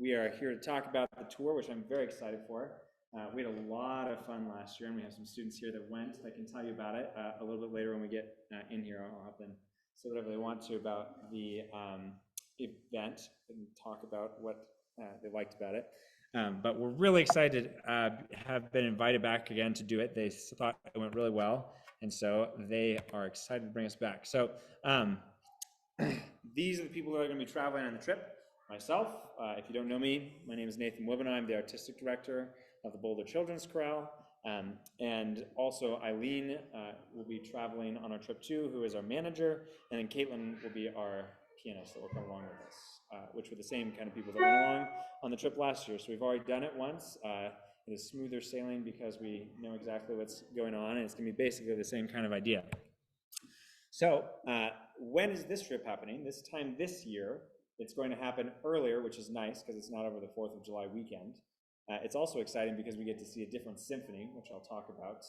We are here to talk about the tour, which I'm very excited for. We had a lot of fun last year, and we have some students here that went that can tell you about it a little bit later when we get in here. I'll have them say whatever they want to about the event and talk about what they liked about it. But we're really excited to have been invited back again to do it. They thought it went really well, and so they are excited to bring us back. So these are the people that are going to be traveling on the trip. Myself, if you don't know me, my name is Nathan Wibben. I'm the artistic director of the Boulder Children's Chorale. And also Eileen will be traveling on our trip too, who is our manager. And then Caitlin will be our pianist that will come along with us, which were the same kind of people that went along on the trip last year. So we've already done it once. It is smoother sailing because we know exactly what's going on, and it's going to be basically the same kind of idea. So when is this trip happening? This time this year, it's going to happen earlier, which is nice because it's not over the 4th of July weekend. It's also exciting because we get to see a different symphony, which I'll talk about,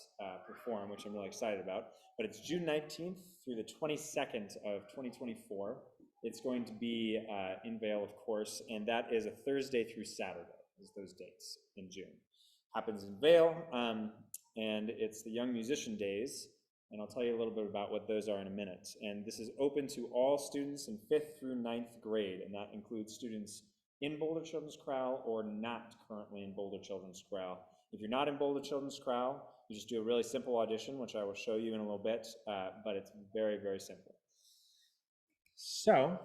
perform, which I'm really excited about. But it's June 19th through the 22nd of 2024. It's going to be in Vail, of course, and that is a Thursday through Saturday, is those dates in June. Happens in Vail, and it's the Young Musician Days. And I'll tell you a little bit about what those are in a minute. And this is open to all students in 5th through 9th grade, and that includes students in Boulder Children's Chorale or not currently in Boulder Children's Chorale. If you're not in Boulder Children's Chorale, you just do a really simple audition, which I will show you in a little bit, but it's very, very simple. So,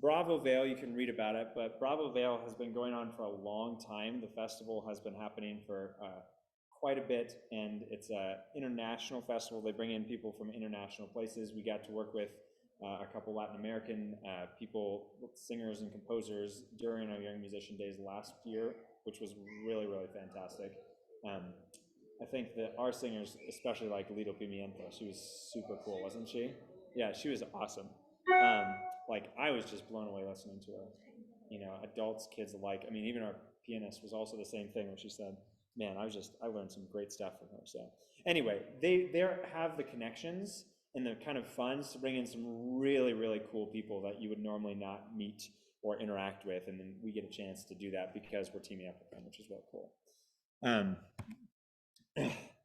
Bravo Vail, you can read about it, but Bravo Vail has been going on for a long time. The festival has been happening for quite a bit, and it's an international festival. They bring in people from international places. We got to work with a couple Latin American people, singers and composers during our Young Musician Days last year, which was really, really fantastic. I think that our singers especially like Lido Pimienta. She was super cool, wasn't she? Yeah, she was awesome. Like, I was just blown away listening to her. You know, adults, kids alike. I mean, even our pianist was also the same thing where she said, man, I learned some great stuff from her. So anyway, they have the connections and the kind of funds to bring in some really, really cool people that you would normally not meet or interact with. And then we get a chance to do that because we're teaming up with them, which is really cool.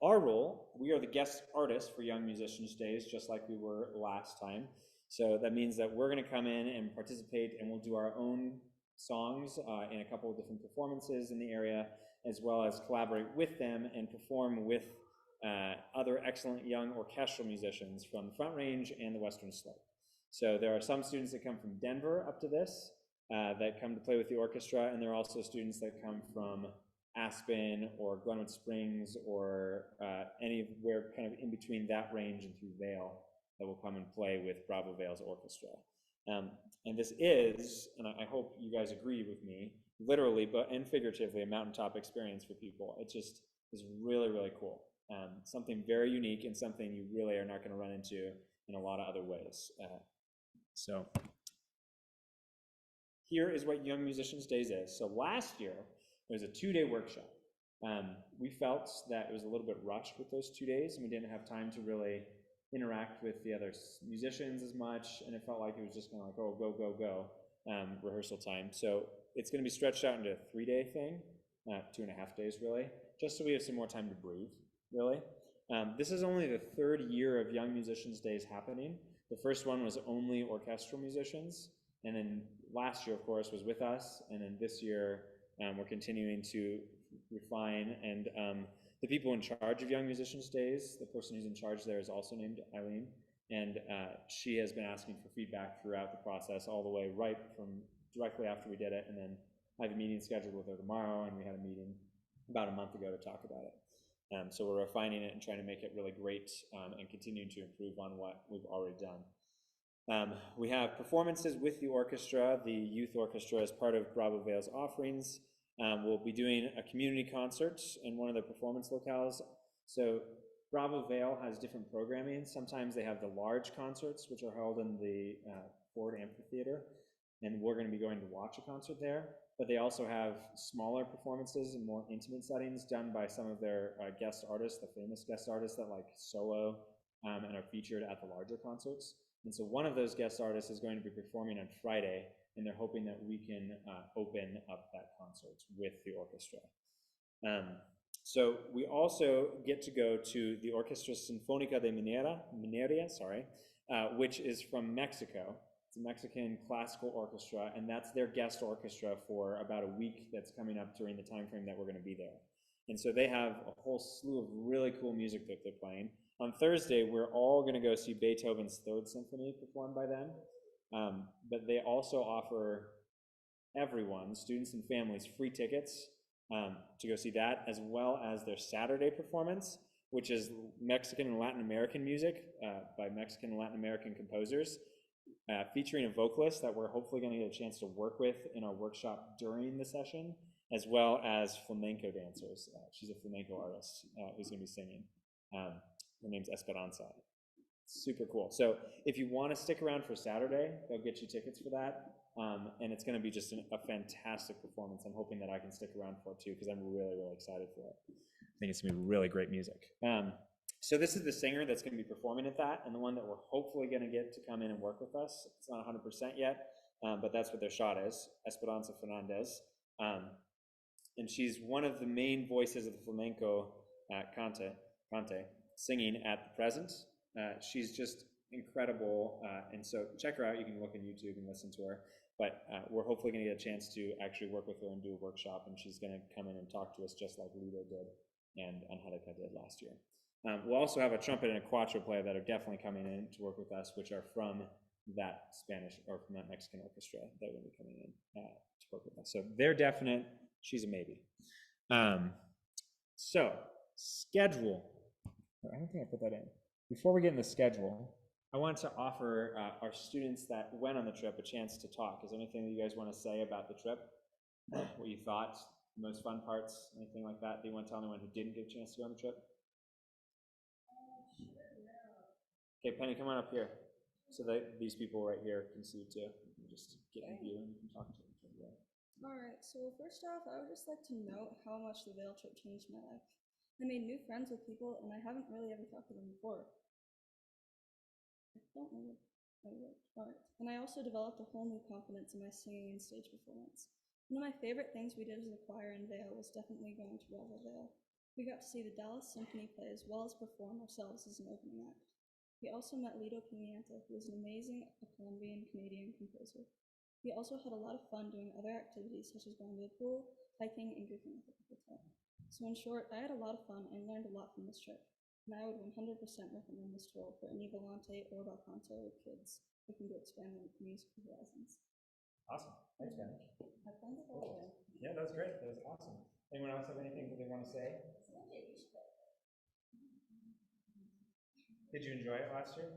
Our role, we are the guest artists for Young Musicians Days, just like we were last time. So that means that we're going to come in and participate, and we'll do our own songs in a couple of different performances in the area, as well as collaborate with them and perform with other excellent young orchestral musicians from the Front Range and the Western Slope. So there are some students that come from Denver up to this that come to play with the orchestra, and there are also students that come from Aspen or Glenwood Springs or anywhere kind of in between that range and through Vail that will come and play with Bravo Vail's orchestra. And this is, and I hope you guys agree with me, literally and figuratively, a mountaintop experience for people. It just is really, really cool. Something very unique and something you really are not going to run into in a lot of other ways. So here is what Young Musicians Days is. So last year, it was a 2-day workshop. We felt that it was a little bit rushed with those 2 days, and we didn't have time to really interact with the other musicians as much, and it felt like it was just kind of like, oh, go, go, go, rehearsal time. So it's going to be stretched out into a 3-day thing, 2.5 days really, just so we have some more time to breathe, really. This is only the 3rd year of Young Musicians Days happening. The first one was only orchestral musicians, and then last year, of course, was with us, and then this year we're continuing to refine, and the people in charge of Young Musicians Days, the person who's in charge there is also named Eileen, and she has been asking for feedback throughout the process all the way right from directly after we did it, and then I have a meeting scheduled with her tomorrow, and we had a meeting about a month ago to talk about it. So we're refining it and trying to make it really great and continuing to improve on what we've already done. We have performances with the orchestra, the youth orchestra, as part of Bravo Vail's offerings. We'll be doing a community concert in one of the performance locales. So Bravo Vail has different programming. Sometimes they have the large concerts, which are held in the Ford Amphitheater, and we're going to be going to watch a concert there. But they also have smaller performances in more intimate settings done by some of their guest artists, the famous guest artists that like solo and are featured at the larger concerts. And so one of those guest artists is going to be performing on Friday and they're hoping that we can open up that concert with the orchestra. So we also get to go to the Orquesta Sinfónica de Mineria, which is from Mexico. It's a Mexican classical orchestra, and that's their guest orchestra for about a week that's coming up during the time frame that we're going to be there. And so they have a whole slew of really cool music that they're playing. On Thursday, we're all going to go see Beethoven's Third Symphony performed by them, but they also offer everyone, students and families, free tickets to go see that, as well as their Saturday performance, which is Mexican and Latin American music by Mexican and Latin American composers, featuring a vocalist that we're hopefully going to get a chance to work with in our workshop during the session, as well as flamenco dancers. She's a flamenco artist who's going to be singing. Her name's Esperanza. Super cool. So if you want to stick around for Saturday, they'll get you tickets for that. And it's going to be just a fantastic performance. I'm hoping that I can stick around for it too, because I'm really, really excited for it. I think it's going to be really great music. So this is the singer that's going to be performing at that, and the one that we're hopefully going to get to come in and work with us. It's not 100% yet, but that's what their shot is, Esperanza Fernandez. And she's one of the main voices of the flamenco cante, singing at the present. She's just incredible, and so check her out. You can look on YouTube and listen to her, but we're hopefully going to get a chance to actually work with her and do a workshop, and she's going to come in and talk to us just like Lido did and Angelica did last year. We'll also have a trumpet and a cuatro player that are definitely coming in to work with us, which are from that Spanish or from that Mexican orchestra that will be coming in to work with us. So they're definite. She's a maybe. So schedule. I don't think I put that in. Before we get in the schedule, I want to offer our students that went on the trip a chance to talk. Is there anything that you guys want to say about the trip? What you thought, the most fun parts, anything like that you want to tell anyone who didn't get a chance to go on the trip? Okay, Penny, come on up here so that these people right here can see you too. You just get in view and you can talk to them. All right, so first off, I would just like to note how much the Vail trip changed my life. I made new friends with people, and I haven't really ever talked to them before. I don't know what I wrote. All right. And I also developed a whole new confidence in my singing and stage performance. One of my favorite things we did as a choir in Vail was definitely going to Vail. We got to see the Dallas Symphony play as well as perform ourselves as an opening act. We also met Lido Pimienta, who is an amazing Colombian-Canadian composer. We also had a lot of fun doing other activities such as going to the pool, hiking, and goofing at the hotel. So in short, I had a lot of fun and learned a lot from this trip. And I would 100% recommend this tour for any Volante or Balcanto kids looking to expand their musical horizons. Awesome. Thanks, Ben. Have fun with all. Yeah, that was great. That was awesome. Anyone else have anything that they want to say? Did you enjoy it last year?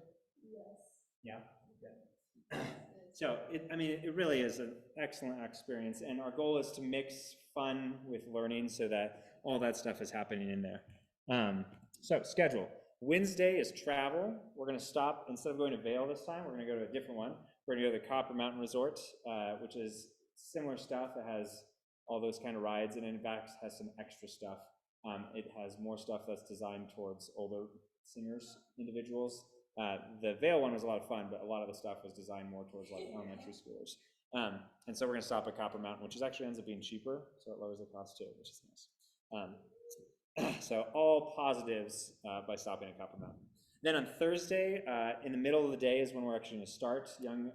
Yes. Yeah? Yeah. So, it really is an excellent experience, and our goal is to mix fun with learning so that all that stuff is happening in there. So, schedule. Wednesday is travel. We're going to stop, instead of going to Vail this time, we're going to go to a different one. We're going to go to the Copper Mountain Resort, which is similar stuff. It has all those kind of rides, and in fact has some extra stuff. It has more stuff that's designed towards older singers, individuals. The Vail one was a lot of fun, but a lot of the stuff was designed more towards like elementary schoolers. And so we're going to stop at Copper Mountain, which actually ends up being cheaper, so it lowers the cost too, which is nice. So all positives by stopping at Copper Mountain. Then on Thursday, in the middle of the day is when we're actually going to start Young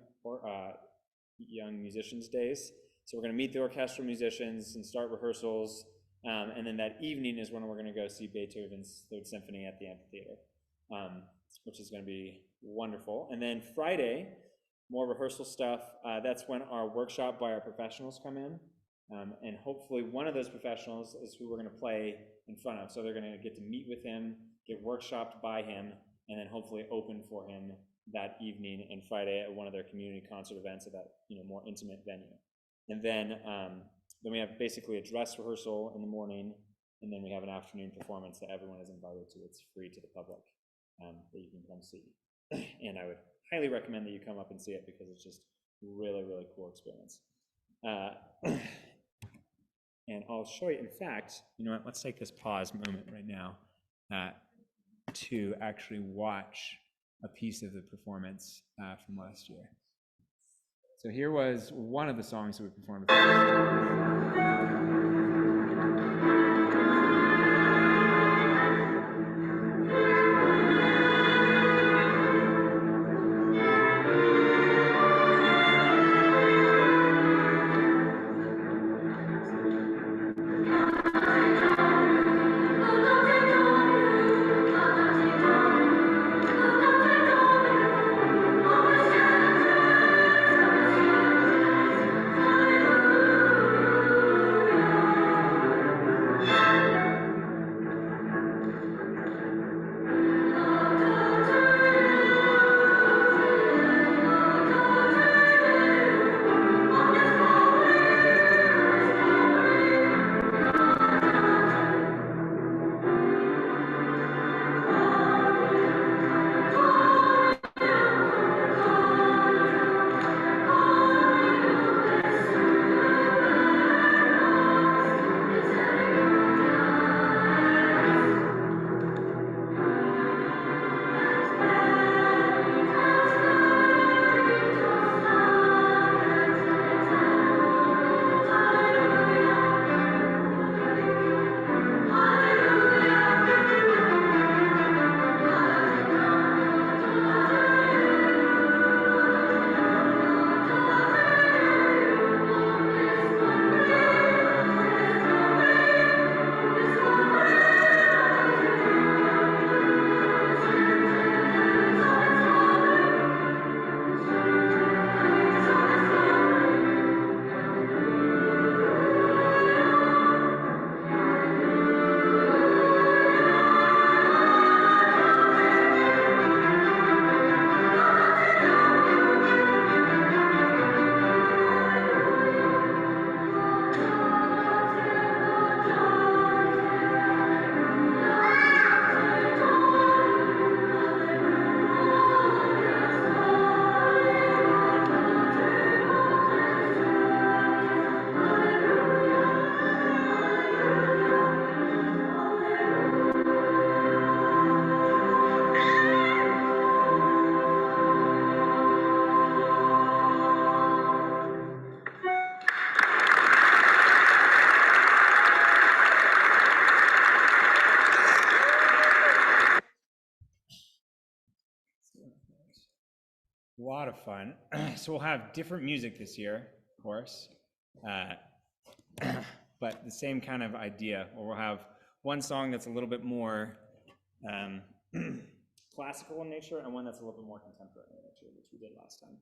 Musicians Days. So we're going to meet the orchestral musicians and start rehearsals. And then that evening is when we're going to go see Beethoven's Third Symphony at the amphitheater, which is going to be wonderful. And then Friday, more rehearsal stuff. That's when our workshop by our professionals come in. And hopefully one of those professionals is who we're going to play in front of. So they're going to get to meet with him, get workshopped by him, and then hopefully open for him that evening and Friday at one of their community concert events at that more intimate venue. And then we have basically a dress rehearsal in the morning, and then we have an afternoon performance that everyone is invited to. It's free to the public that you can come see. And I would highly recommend that you come up and see it because it's just really, really cool experience. And I'll show you, in fact, you know what, let's take this pause moment right now to actually watch a piece of the performance from last year. So here was one of the songs that we performed. A lot of fun. So we'll have different music this year, of course, but the same kind of idea. Or we'll have one song that's a little bit more classical in nature and one that's a little bit more contemporary in nature, which we did last time.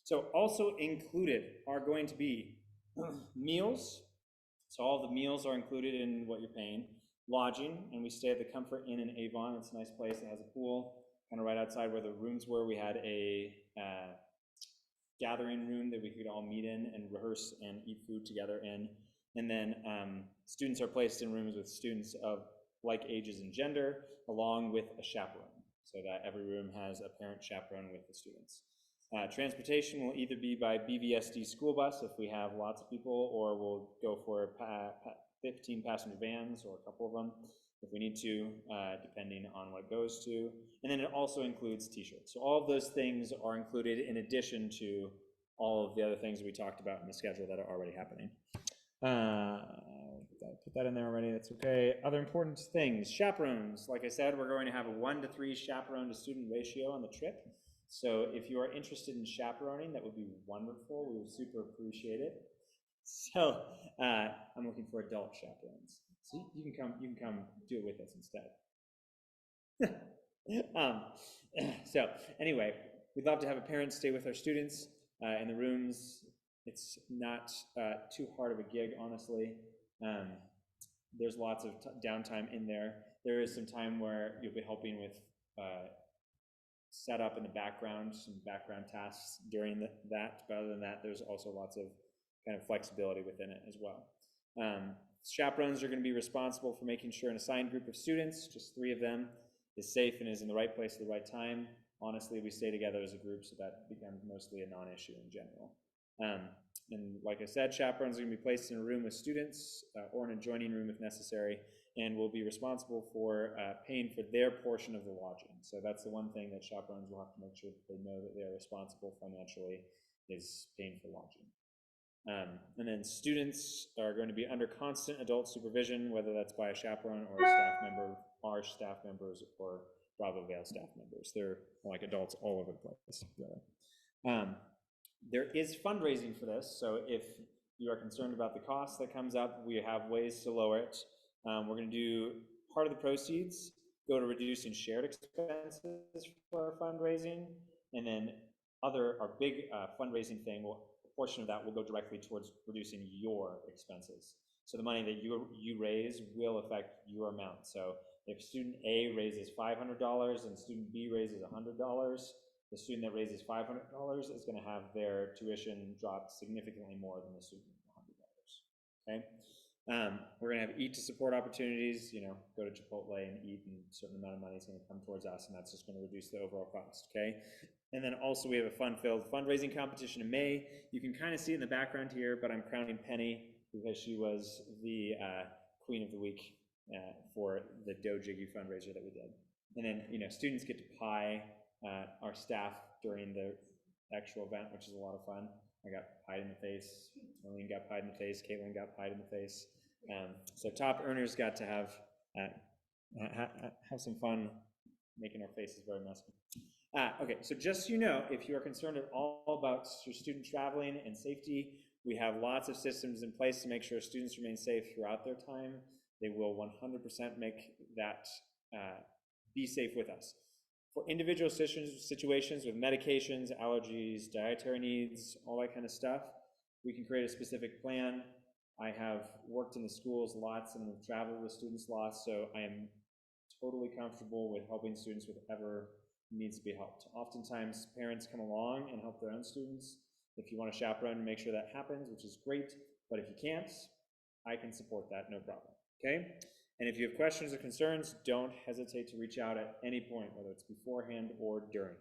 So also included are going to be meals. So all the meals are included in what you're paying. Lodging, and we stay at the Comfort Inn in Avon. It's a nice place. It has a pool, kind of right outside where the rooms were. We had a gathering room that we could all meet in and rehearse and eat food together in. And then students are placed in rooms with students of like ages and gender, along with a chaperone, so that every room has a parent chaperone with the students. Transportation will either be by BVSD school bus if we have lots of people, or we'll go for 15 passenger vans or a couple of them if we need to, depending on what it goes to. And then it also includes t-shirts. So all of those things are included in addition to all of the other things we talked about in the schedule that are already happening. Put that in there already, that's okay. Other important things, chaperones. Like I said, we're going to have a 1-to-3 chaperone to student ratio on the trip. So if you are interested in chaperoning, that would be wonderful. We would super appreciate it. So I'm looking for adult chaperones. So you can come do it with us instead. So anyway, we'd love to have a parent stay with our students in the rooms. It's not too hard of a gig, honestly. There's lots of downtime in there. There is some time where you'll be helping with setup in the background, some background tasks during that. But other than that, there's also lots of kind of flexibility within it as well. Chaperones are going to be responsible for making sure an assigned group of students, just 3 of them, is safe and is in the right place at the right time. Honestly, we stay together as a group, so that becomes mostly a non-issue in general. And like I said, chaperones are going to be placed in a room with students or an adjoining room if necessary, and will be responsible for paying for their portion of the lodging. So that's the one thing that chaperones will have to make sure that they know that they're responsible financially is paying for lodging. And then students are going to be under constant adult supervision, whether that's by a chaperone or a staff member, our staff members or Bravo Vail staff members. They're like adults all over the place. There is fundraising for this, so if you are concerned about the cost that comes up, we have ways to lower it. We're going to do part of the proceeds go to reducing shared expenses for our fundraising, and then our big fundraising thing, a portion of that will go directly towards reducing your expenses. So the money that you raise will affect your amount. So if student A raises $500 and student B raises $100, the student that raises $500 is going to have their tuition dropped significantly more than the student with $100. Okay. We're going to have eat to support opportunities, go to Chipotle and eat, and a certain amount of money is going to come towards us, and that's just going to reduce the overall cost, okay? And then also we have a fun-filled fundraising competition in May. You can kind of see it in the background here, but I'm crowning Penny because she was the Queen of the Week for the Dough Jiggy fundraiser that we did. And then, students get to pie our staff during the actual event, which is a lot of fun. I got pied in the face, Marlene got pied in the face, Caitlin got pied in the face. So top earners got to have some fun making our faces very messy. Okay, so just so you know, if you are concerned at all about your student traveling and safety, we have lots of systems in place to make sure students remain safe throughout their time. They will 100% make that be safe with us. For individual situations with medications, allergies, dietary needs, all that kind of stuff, we can create a specific plan. I have worked in the schools lots and have traveled with students lots, so I am totally comfortable with helping students with whatever needs to be helped. Oftentimes, parents come along and help their own students. If you want a chaperone to make sure that happens, which is great, but if you can't, I can support that, no problem, okay? And if you have questions or concerns, don't hesitate to reach out at any point, whether it's beforehand or during.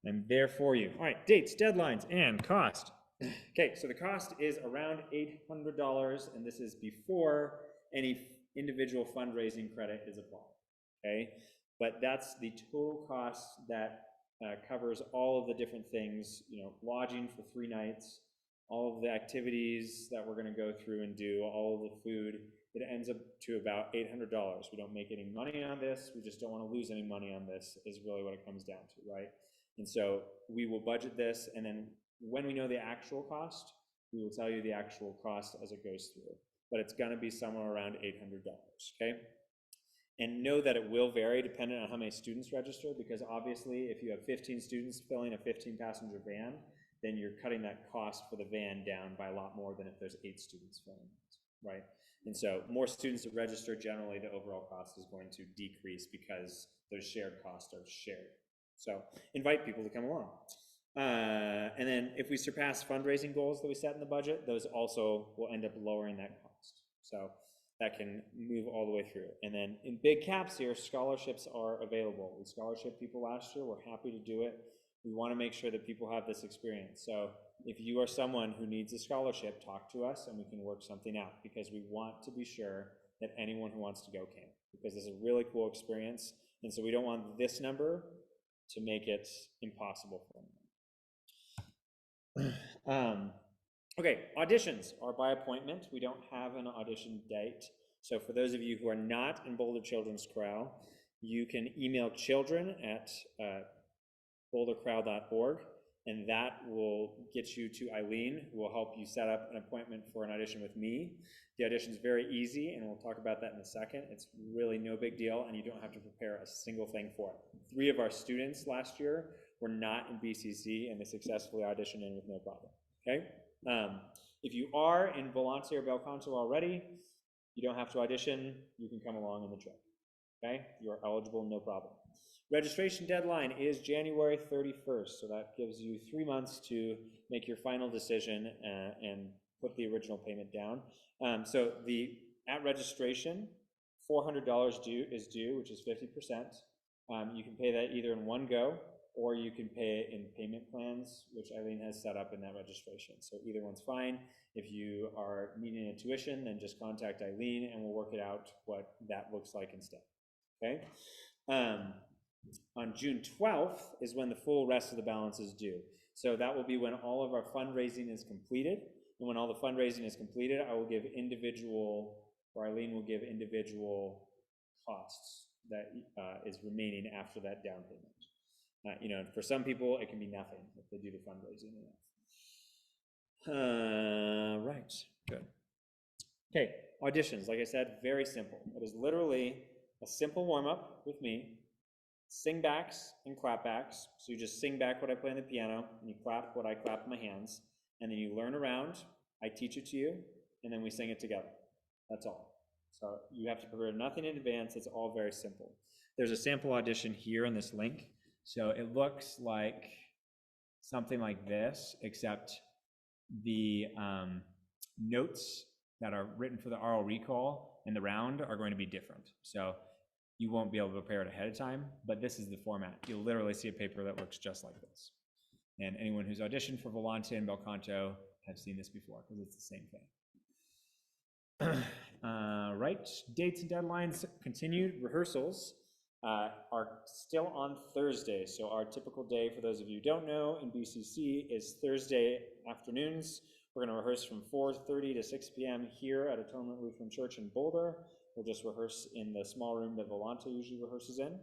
I'm there for you. All right, dates, deadlines, and cost. Okay, so the cost is around $800, and this is before any individual fundraising credit is applied, okay? But that's the total cost that covers all of the different things, lodging for 3 nights, all of the activities that we're gonna go through and do, all of the food. It ends up to about $800. We don't make any money on this. We just don't want to lose any money on this is really what it comes down to, right? And so we will budget this, and then when we know the actual cost, we will tell you the actual cost as it goes through. But it's going to be somewhere around $800, okay? And know that it will vary depending on how many students register, because obviously if you have 15 students filling a 15-passenger van, then you're cutting that cost for the van down by a lot more than if there's 8 students filling it, right? And so more students that register, generally the overall cost is going to decrease because those shared costs are shared. So invite people to come along. And then if we surpass fundraising goals that we set in the budget, those also will end up lowering that cost. So that can move all the way through. And then in big caps here, scholarships are available. We scholarship people last year. We're happy to do it. We want to make sure that people have this experience. So if you are someone who needs a scholarship, talk to us and we can work something out, because we want to be sure that anyone who wants to go can, because it's a really cool experience. And so we don't want this number to make it impossible for anyone. Okay, auditions are by appointment. We don't have an audition date. So for those of you who are not in Boulder Children's Chorale, you can email children at boulderchorale.org, and that will get you to Eileen, who will help you set up an appointment for an audition with me. The audition is very easy, and we'll talk about that in a second. It's really no big deal, and you don't have to prepare a single thing for it. 3 of our students last year were not in BCC, and they successfully auditioned in with no problem, okay? If you are in Volonte or Bel Canto already, you don't have to audition. You can come along on the trip, okay? You are eligible, no problem. Registration deadline is January 31st, so that gives you 3 months to make your final decision and put the original payment down. So at registration, $400 is due, which is 50%. You can pay that either in one go, or you can pay it in payment plans, which Eileen has set up in that registration. So either one's fine. If you are needing a tuition, then just contact Eileen and we'll work it out what that looks like instead, okay? On June 12th is when the full rest of the balance is due. So that will be when all of our fundraising is completed. And when all the fundraising is completed, I will give individual, or Eileen will give individual costs that is remaining after that down payment. You know, for some people, it can be nothing if they do the fundraising enough. Right, good. Okay, auditions, like I said, very simple. It is literally a simple warm-up with me, sing backs and clap backs. So you just sing back what I play on the piano, and you clap what I clap in my hands, and then you learn around, I teach it to you, and then we sing it together. That's all. So you have to prepare nothing in advance, it's all very simple. There's a sample audition here in this link. So it looks like something like this, except the notes that are written for the oral recall and the round are going to be different. So you won't be able to prepare it ahead of time, but this is the format. You'll literally see a paper that looks just like this. And anyone who's auditioned for Volante and Bel Canto has seen this before because it's the same thing. Right, dates and deadlines continued. Rehearsals are still on Thursday. So our typical day, for those of you who don't know, in BCC is Thursday afternoons. We're going to rehearse from 4:30 to 6 p.m. here at Atonement Lutheran Church in Boulder. We'll just rehearse in the small room that Volante usually rehearses in.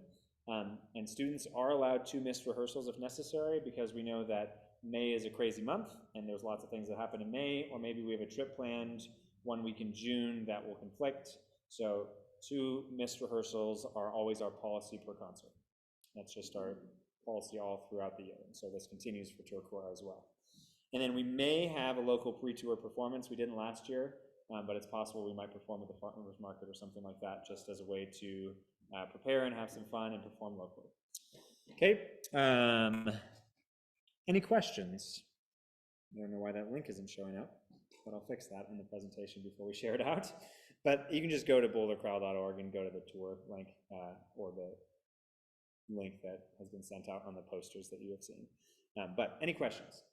And students are allowed to miss rehearsals if necessary, because we know that May is a crazy month and there's lots of things that happen in May, or maybe we have a trip planned 1 week in June that will conflict. So 2 missed rehearsals are always our policy per concert. That's just our policy all throughout the year. And so this continues for tour choir as well. And then we may have a local pre-tour performance. We didn't last year, but it's possible we might perform at the Farmers Market or something like that, just as a way to prepare and have some fun and perform locally. Okay, any questions? I don't know why that link isn't showing up, but I'll fix that in the presentation before we share it out. But you can just go to bouldercrowd.org and go to the tour link or the link that has been sent out on the posters that you have seen. But any questions?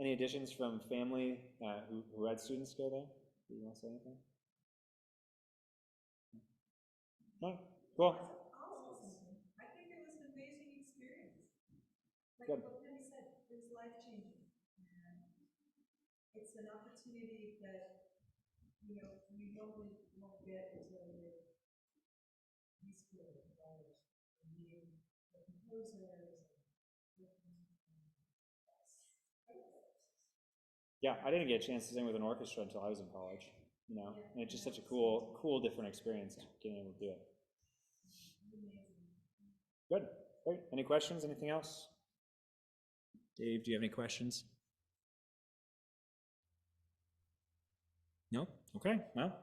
Any additions from family who had students go there? Do you want to say anything? No? Cool. I think it was an amazing experience. Like Good. what Penny said, it was life-changing. And it's an opportunity that, you know, you normally won't get until you're high school or college, and meeting the composers. Yeah, I didn't get a chance to sing with an orchestra until I was in college, you know, and it's just such a cool, different experience getting able to do it. Good, great. Any questions, anything else? Dave, do you have any questions? No? Okay, well,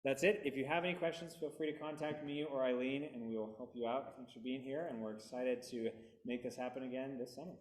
that's it. If you have any questions, feel free to contact me or Eileen, and we will help you out. Thanks for being here, and we're excited to make this happen again this summer.